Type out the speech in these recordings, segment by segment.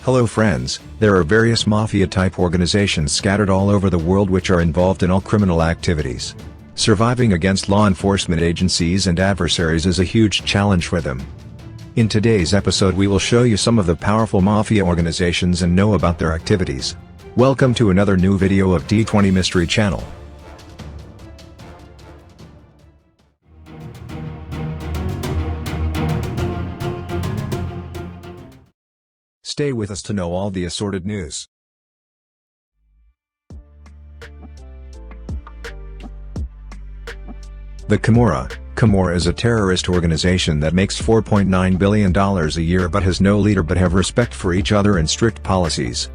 Hello friends, there are various mafia-type organizations scattered all over the world which are involved in all criminal activities. Surviving against law enforcement agencies and adversaries is a huge challenge for them. In today's episode we will show you some of the powerful mafia organizations and know about their activities. Welcome to another new video of T20 Mystery Channel. Stay with us to know all the assorted news. The Camorra is a terrorist organization that makes $4.9 billion a year but has no leader but have respect for each other and strict policies.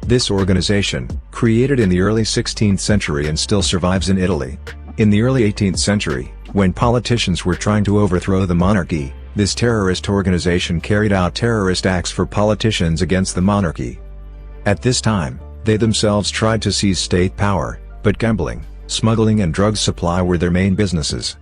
This organization, created in the early 16th century and still survives in Italy. In the early 18th century, when politicians were trying to overthrow the monarchy, this terrorist organization carried out terrorist acts for politicians against the monarchy. At this time, they themselves tried to seize state power, but gambling, smuggling and drug supply were their main businesses.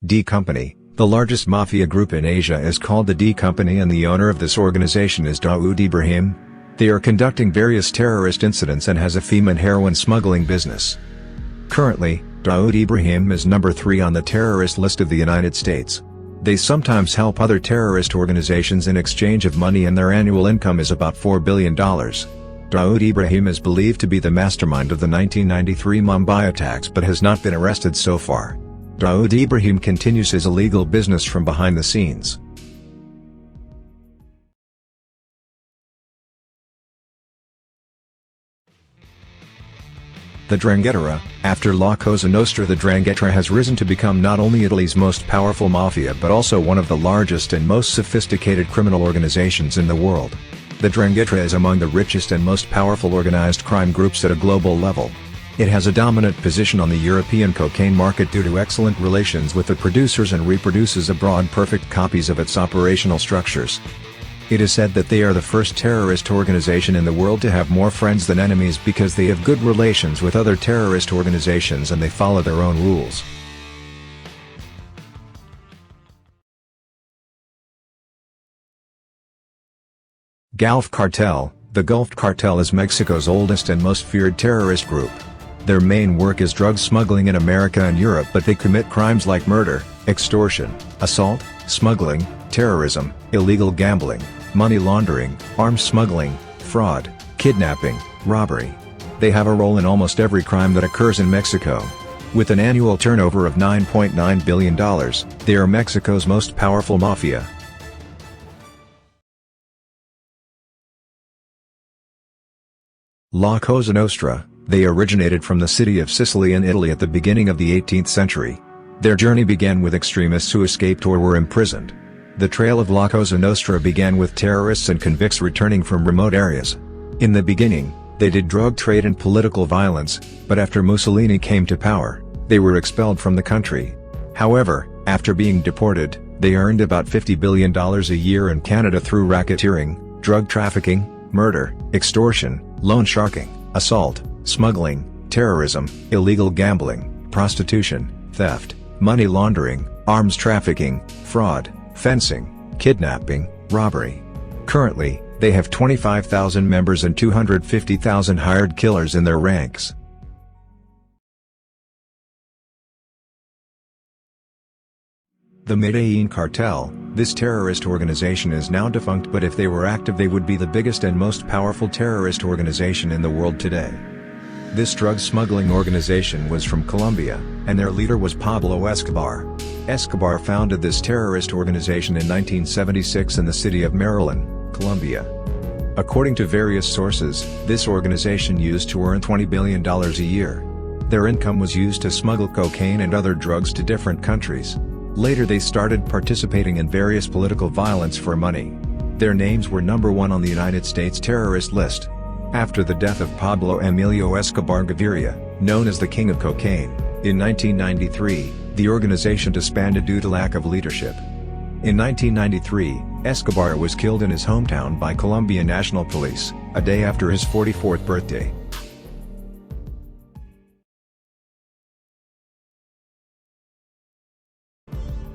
D-Company, the largest mafia group in Asia, is called the D-Company and the owner of this organization is Dawood Ibrahim. They are conducting various terrorist incidents and has a fame and heroin smuggling business. Currently, Dawood Ibrahim is number 3 on the terrorist list of the United States. They sometimes help other terrorist organizations in exchange of money and their annual income is about $4 billion. Dawood Ibrahim is believed to be the mastermind of the 1993 Mumbai attacks but has not been arrested so far. Dawood Ibrahim continues his illegal business from behind the scenes. The Ndrangheta. After La Cosa Nostra, the Ndrangheta has risen to become not only Italy's most powerful mafia but also one of the largest and most sophisticated criminal organizations in the world. The Ndrangheta is among the richest and most powerful organized crime groups at a global level. It has a dominant position on the European cocaine market due to excellent relations with the producers and reproduces abroad perfect copies of its operational structures. It is said that they are the first terrorist organization in the world to have more friends than enemies because they have good relations with other terrorist organizations and they follow their own rules. Gulf Cartel. The Gulf Cartel is Mexico's oldest and most feared terrorist group. Their main work is drug smuggling in America and Europe, but they commit crimes like murder, extortion, assault, smuggling, terrorism, illegal gambling, money laundering, arms smuggling, fraud, kidnapping, robbery. They have a role in almost every crime that occurs in Mexico. With an annual turnover of $9.9 billion, they are Mexico's most powerful mafia. La Cosa Nostra. They originated from the city of Sicily in Italy at the beginning of the 18th century. Their journey began with extremists who escaped or were imprisoned. The trail of La Cosa Nostra began with terrorists and convicts returning from remote areas. In the beginning, they did drug trade and political violence, but after Mussolini came to power, they were expelled from the country. However, after being deported, they earned about $50 billion a year in Canada through racketeering, drug trafficking, murder, extortion, loan sharking, assault, smuggling, terrorism, illegal gambling, prostitution, theft, money laundering, arms trafficking, fraud, fencing, kidnapping, robbery. Currently, they have 25,000 members and 250,000 hired killers in their ranks. The Medellin Cartel. This terrorist organization is now defunct, but if they were active they would be the biggest and most powerful terrorist organization in the world today. This drug smuggling organization was from Colombia, and their leader was Pablo Escobar. Escobar founded this terrorist organization in 1976 in the city of Medellin, Colombia. According to various sources, this organization used to earn $20 billion a year. Their income was used to smuggle cocaine and other drugs to different countries. Later they started participating in various political violence for money. Their names were number 1 on the United States terrorist list. After the death of Pablo Emilio Escobar Gaviria, known as the King of Cocaine, in 1993, the organization disbanded due to lack of leadership. In 1993, Escobar was killed in his hometown by Colombian National Police, a day after his 44th birthday.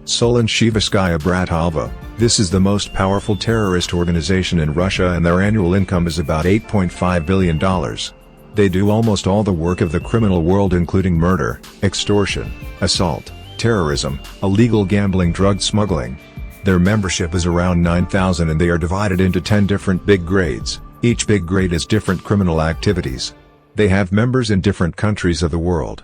Solon Sivaskaya Bratava. This is the most powerful terrorist organization in Russia, and their annual income is about $8.5 billion. They do almost all the work of the criminal world, including murder, extortion, assault, terrorism, illegal gambling, drug smuggling. Their membership is around 9,000 and they are divided into 10 different big grades. Each big grade is different criminal activities. They have members in different countries of the world.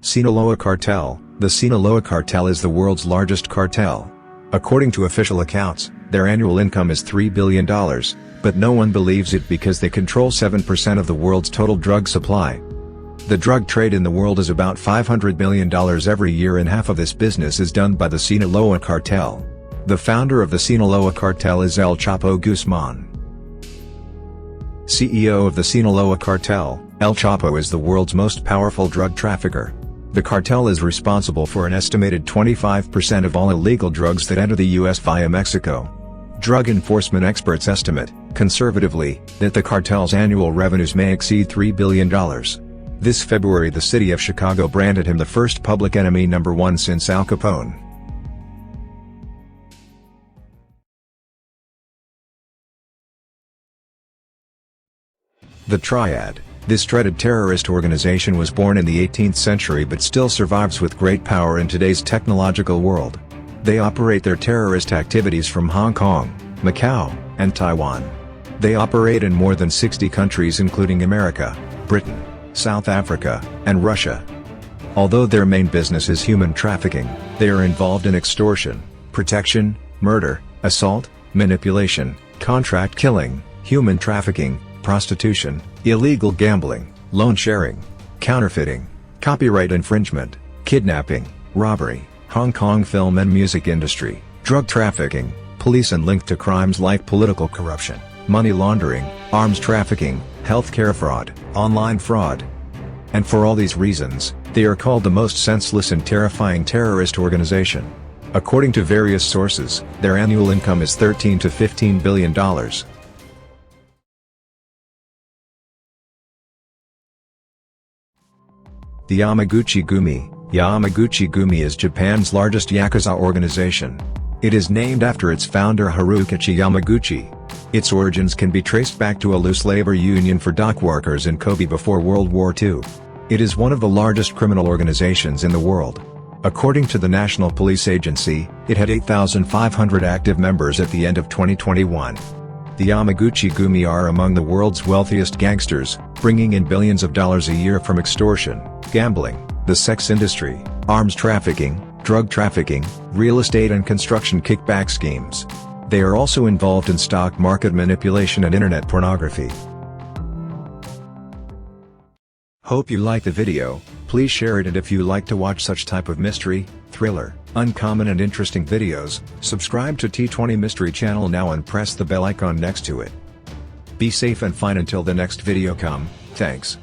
Sinaloa Cartel. The Sinaloa Cartel is the world's largest cartel. According to official accounts, their annual income is $3 billion, but no one believes it because they control 7% of the world's total drug supply. The drug trade in the world is about $500 million every year, and half of this business is done by the Sinaloa Cartel. The founder of the Sinaloa Cartel is El Chapo Guzman. CEO of the Sinaloa Cartel, El Chapo is the world's most powerful drug trafficker. The cartel is responsible for an estimated 25% of all illegal drugs that enter the U.S. via Mexico. Drug enforcement experts estimate, conservatively, that the cartel's annual revenues may exceed $3 billion. This February, the city of Chicago branded him the first public enemy number 1 since Al Capone. The Triad. This dreaded terrorist organization was born in the 18th century but still survives with great power in today's technological world. They operate their terrorist activities from Hong Kong, Macau, and Taiwan. They operate in more than 60 countries including America, Britain, South Africa, and Russia. Although their main business is human trafficking, they are involved in extortion, protection, murder, assault, manipulation, contract killing, human trafficking, prostitution, illegal gambling, loan sharing, counterfeiting, copyright infringement, kidnapping, robbery, Hong Kong film and music industry, drug trafficking, police and linked to crimes like political corruption, money laundering, arms trafficking, healthcare fraud, online fraud. And for all these reasons, they are called the most senseless and terrifying terrorist organization. According to various sources, their annual income is $13 to $15 billion. The Yamaguchi-gumi. Yamaguchi-gumi is Japan's largest yakuza organization. It is named after its founder Harukichi Yamaguchi. Its origins can be traced back to a loose labor union for dock workers in Kobe before World War II. It is one of the largest criminal organizations in the world. According to the National Police Agency, it had 8,500 active members at the end of 2021. The Yamaguchi-gumi are among the world's wealthiest gangsters, bringing in billions of dollars a year from extortion, gambling, the sex industry, arms trafficking, drug trafficking, real estate and construction kickback schemes. They are also involved in stock market manipulation and internet pornography. Hope you like the video. Please share it, and if you like to watch such type of mystery, thriller, uncommon and interesting videos, subscribe to T20 Mystery Channel now and press the bell icon next to it. Be safe and fine until the next video come. Thanks.